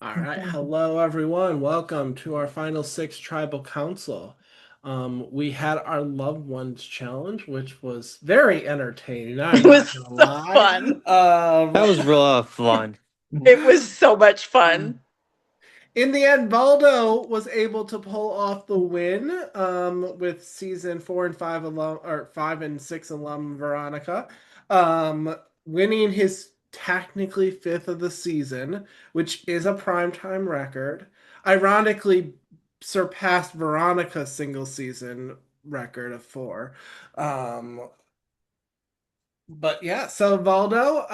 All right. Hello, everyone. Welcome to our final six tribal council. We had our loved ones challenge, which was very entertaining. It I'm not was gonna so lie. fun. That was real fun. It was so much fun. In the end, Baldo was able to pull off the win with season 4 and 5 alum or 5 and 6 alum Veronica, winning his technically fifth of the season, which is a primetime record. Ironically, surpassed Veronica's single season record of four. Um, but yeah, so Valdo,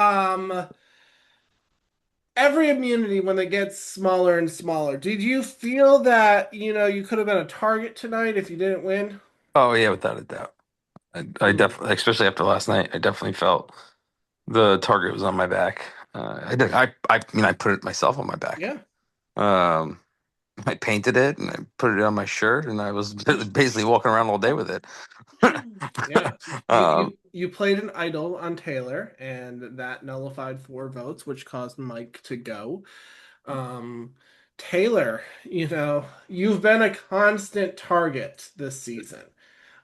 every immunity when it gets smaller and smaller. Did you feel that, you could have been a target tonight if you didn't win? Oh yeah, without a doubt. I Hmm. definitely, especially after last night, I definitely felt the target was on my back. I did. I put it myself on my back. Yeah. Um, I painted it and I put it on my shirt, and I was basically walking around all day with it. Yeah. You Um, you you played an idol on Taylor, and that nullified 4 votes, which caused Mike to go. Um, Taylor, you've been a constant target this season.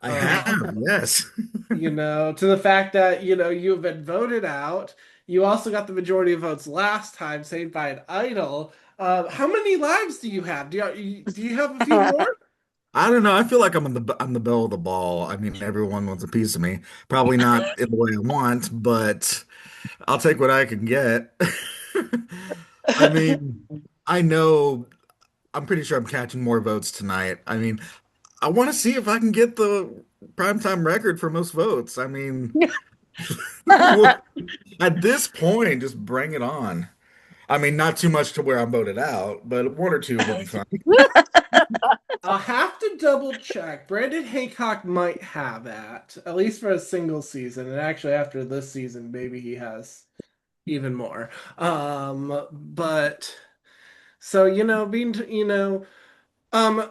I Um, have, yes. to the fact that, you've been voted out. You also got the majority of votes last time, saved by an idol. How many lives do you have? Do you have a few more? I don't know. I feel like I'm the belle of the ball. I mean, everyone wants a piece of me. Probably not in the way I want, but I'll take what I can get. I mean, I know I'm pretty sure I'm catching more votes tonight. I mean, I want to see if I can get the primetime record for most votes. I mean, at this point, just bring it on. I mean, not too much to where I'm voted out, but one or two would be fine. I'll have to double check. Brandon Hancock might have that, at least for a single season. And actually, after this season, maybe he has even more. But so, um,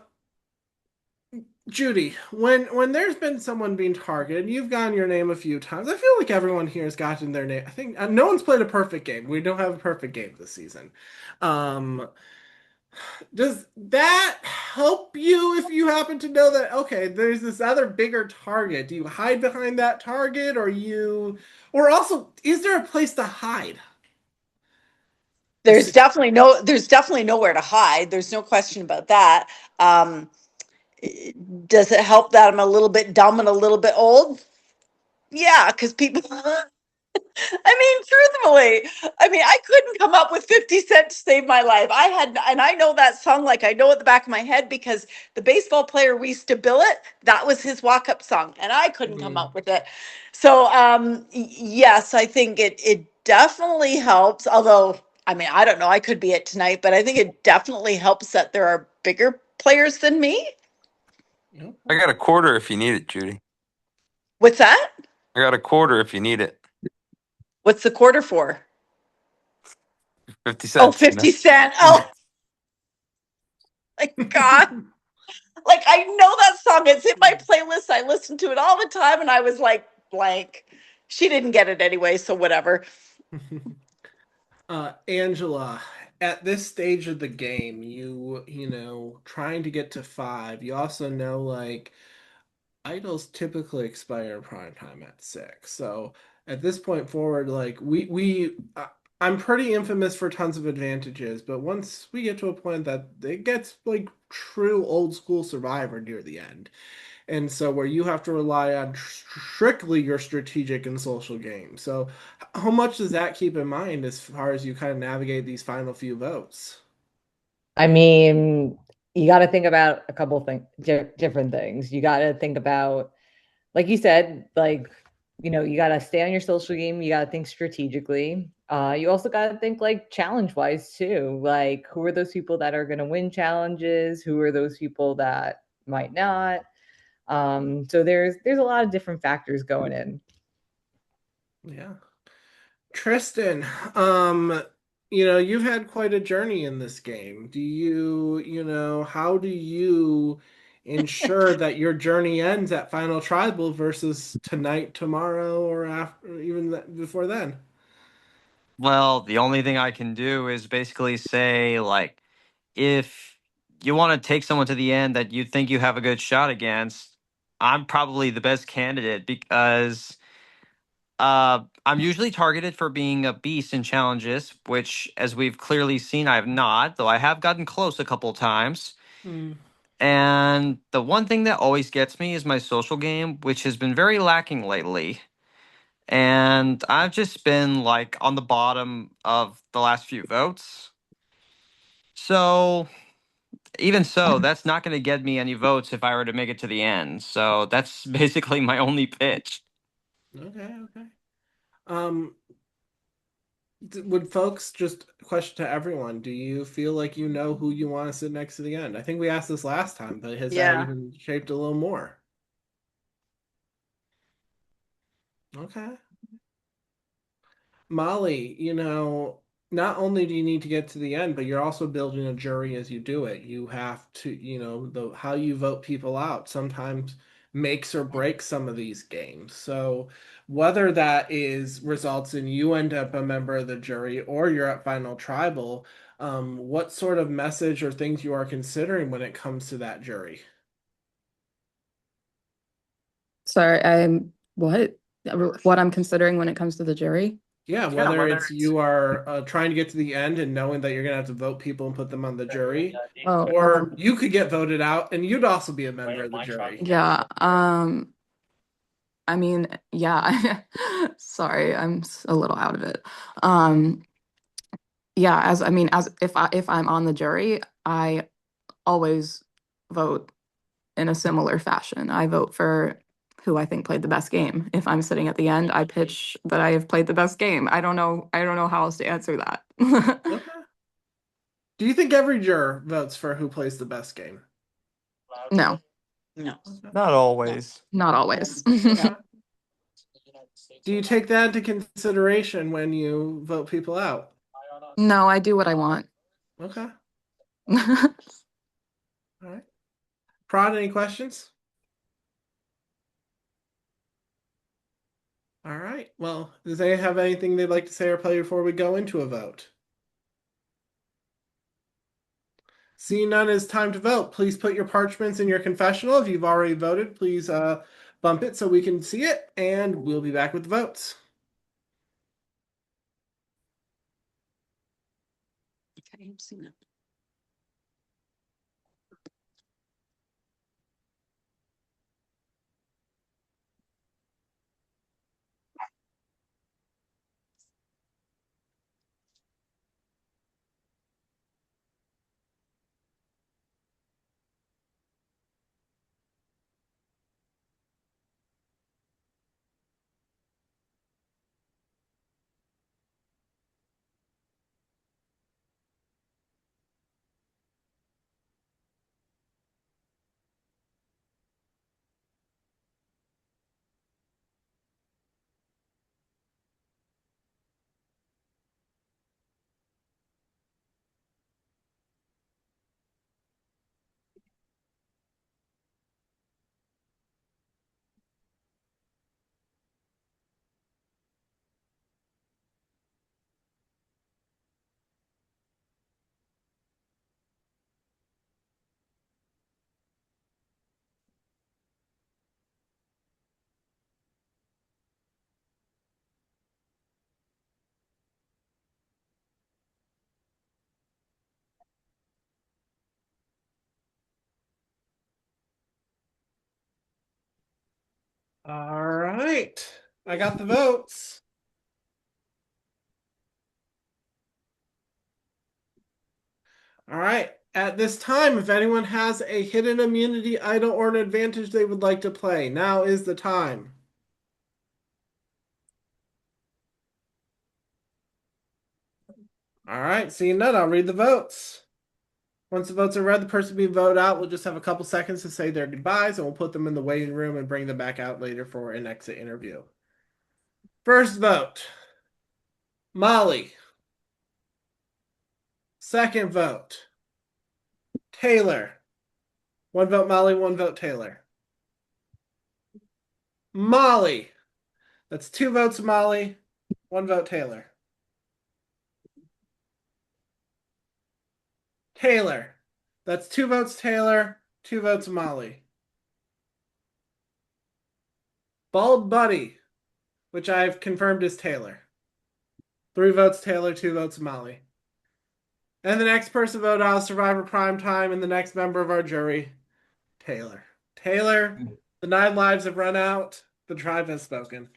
Judy, when there's been someone being targeted, you've gotten your name a few times. I feel like everyone here has gotten their name. I think no one's played a perfect game. We don't have a perfect game this season. Um, does that help you if you happen to know that, okay, there's this other bigger target? Do you hide behind that target, or also, is there a place to hide? A si- There's definitely nowhere to hide. There's no question about that. Um, does it help that I'm a little bit dumb and a little bit old? Yeah, because people I mean, truthfully, I mean, I couldn't come up with 50 Cent to save my life. And I know that song like I know at the back of my head because the baseball player we used to bill it, that was his walk up song, and I couldn't come Mm, up with it. So, yes, I think it definitely helps. Although, I mean, I don't know, I could be it tonight, but I think it definitely helps that there are bigger players than me. I got a quarter if you need it, Judy. What's that? I got a quarter if you need it. What's the quarter for? 50 Oh, cents, 50 Cent. Oh my God. Like I know that song. It's in my playlist. I listen to it all the time, and I was like, blank. She didn't get it anyway, so whatever. Angela, at this stage of the game, trying to get to five, you also know like idols typically expire in prime time at 6. So at this point forward, like I'm pretty infamous for tons of advantages, but once we get to a point that it gets like true old school Survivor near the end, and so where you have to rely on strictly your strategic and social game. So how much does that keep in mind as far as you kind of navigate these final few votes? I mean, you got to think about a couple things, different things. You got to think about, like you said, you got to stay on your social game. You got to think strategically. You also got to think like challenge wise too. Like, who are those people that are going to win challenges? Who are those people that might not? So there's a lot of different factors going in. Yeah. Tristan, you've had quite a journey in this game. How do you ensure that your journey ends at Final Tribal versus tonight, tomorrow, or after, even before then? Well, the only thing I can do is basically say, like, if you want to take someone to the end that you think you have a good shot against, I'm probably the best candidate because I'm usually targeted for being a beast in challenges, which, as we've clearly seen, I have not, though I have gotten close a couple times. Hmm. And the one thing that always gets me is my social game, which has been very lacking lately. And I've just been like on the bottom of the last few votes. So, even so, that's not going to get me any votes if I were to make it to the end. So, that's basically my only pitch. Okay, okay. Um, would folks just question to everyone, do you feel like you know who you want to sit next to the end? I think we asked this last time, but has that Yeah. even shaped a little more? Okay. Molly, not only do you need to get to the end, but you're also building a jury as you do it. You have to, the how you vote people out sometimes makes or breaks some of these games. So whether that is results in you end up a member of the jury or you're at final tribal, what sort of message or things you are considering when it comes to that jury? Sorry, I'm what? What I'm considering when it comes to the jury? Yeah, Yeah, whether whether it's it's you are trying to get to the end and knowing that you're gonna have to vote people and put them on the jury, oh, or you could get voted out and you'd also be a member of the jury. yeah. I mean, yeah. Sorry, a little out of it. Um, yeah, as I mean, as if I'm on the jury, I always vote in a similar fashion. I vote for who I think played the best game. If I'm sitting at the end, I pitch that I have played the best game. I don't know how else to answer that. Okay. Do you think every juror votes for who plays the best game? No, No. Okay. Not always. not always. Okay. Do you take that into consideration when you vote people out? No, I do what I want. Okay. All right. Prod, any questions? All right. Well, does anyone have anything they'd like to say or play before we go into a vote? Seeing none, it's time to vote. Please put your parchments in your confessional. If you've already voted, please bump it so we can see it, and we'll be back with the votes. Okay, I've seen it. All right. I got the votes. All right. At this time, if anyone has a hidden immunity idol or an advantage they would like to play, now is the time. All right. Seeing none, I'll read the votes. Once the votes are read, the person being voted out will just have a couple seconds to say their goodbyes, and we'll put them in the waiting room and bring them back out later for an exit interview. First vote, Molly. Second vote, Taylor. One vote Molly, one vote Taylor. Molly. That's two votes Molly, one vote Taylor. Taylor. That's 2 votes Taylor, 2 votes Molly. Bald Buddy, which I've confirmed is Taylor. 3 votes Taylor, 2 votes Molly. And the next person voted out Survivor Prime Time, and the next member of our jury, Taylor. Taylor, the 9 lives have run out. The tribe has spoken.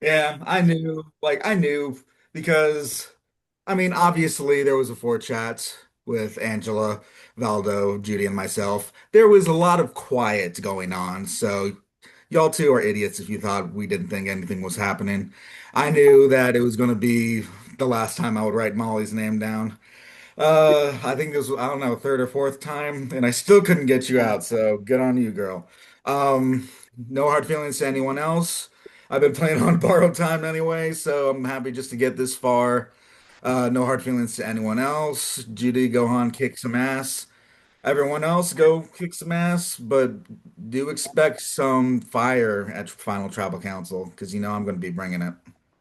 Yeah, I knew because I mean, obviously there was a four chat with Angela, Valdo, Judy, and myself. There was a lot of quiet going on, so y'all two are idiots if you thought we didn't think anything was happening. I knew that it was going to be the last time I would write Molly's name down. I think this was, I don't know, third or fourth time, and I still couldn't get you out, so good on you, girl. No hard feelings to anyone else. I've been playing on borrowed time anyway, so I'm happy just to get this far. No hard feelings to anyone else. Judy, go on, kick some ass. Everyone else, go kick some ass, but do expect some fire at Final Tribal Council, because you know I'm going to be bringing it.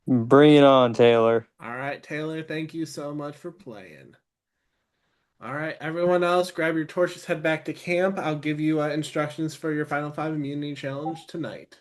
Bring it on, Taylor. All right, Taylor, thank you so much for playing. All right, everyone else, grab your torches, head back to camp. I'll give you instructions for your Final Five immunity challenge tonight.